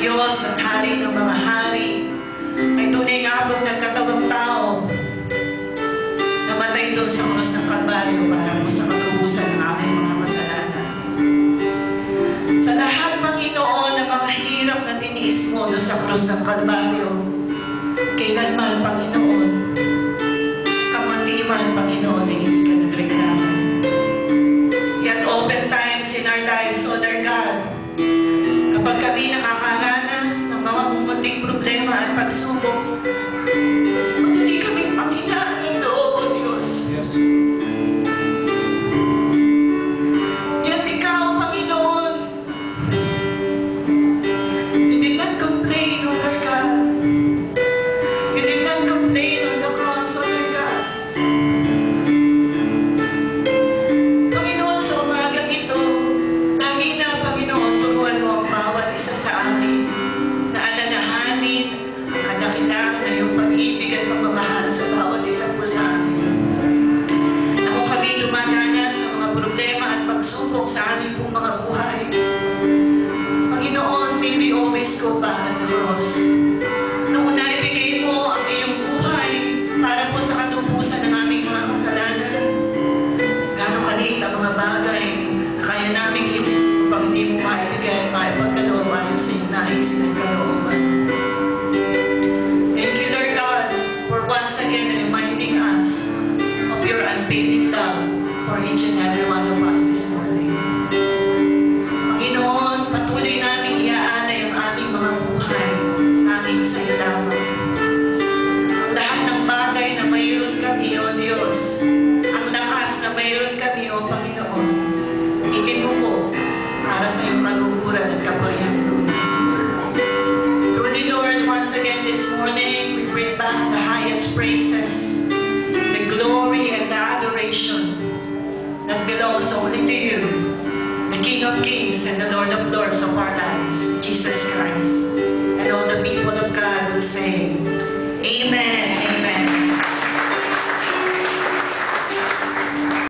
Diyos at Hari ng mga hari, ay tunay nga akong nagkatawang tao, namatay doon sa krus ng Kalbaryo para po sa katubusan ng aming mga kasalanan. Sa lahat, Panginoon, ng mga hirap na tiniis mo doon sa krus ng Kalbaryo, kailanman, Panginoon, kamatiman, Panginoon, ay hindi ka nagreklamo. Yet open times in our lives, O Lord God, kapag kami nakakaranas ng mga munting problema at pagsubok, madali kaming panghinaan ng loob, O Diyos. Yet ikaw, Panginoon, you did not complain, O Lord God. You did not complain on the cross, O Lord God. Panginoon, sa umagang ito, lagi na, Panginoon, turuan mo ang bawat isa sa amin na alalahanin ang kadakilaan na iyong pag-ibig at pagmamahal sa bawat isa po sa amin. Na kung kami dumadanas sa mga problema at pagsubok sa aming pong mga buhay, Panginoon, may we always go back at the cross. Nung una ibigay mo ang iyong buhay para po sa katubusan ng aming mga kasalanan, gano'ng kalit ang mga bagay na kaya namin upang hindi mo maibigay at maipagkalooban sa iyong nais ng kalooban. Thank you, Lord God, for once again reminding us of your unfailing love for each and every one of us this morning. Panginoon, patuloy namin iaalay ang aming mga buhay namin sa iyo lamang. Ang lahat ng bagay na mayroon kami, O Diyos, ang lakas na mayroon kami, O Panginoon, itinuko para sa iyong kaluhuran at kapurihan tunay. Truly, Lord, once again this morning, we bring back the highest praises, the glory and the adoration that belongs only to you, the King of Kings and the Lord of Lords of our lives.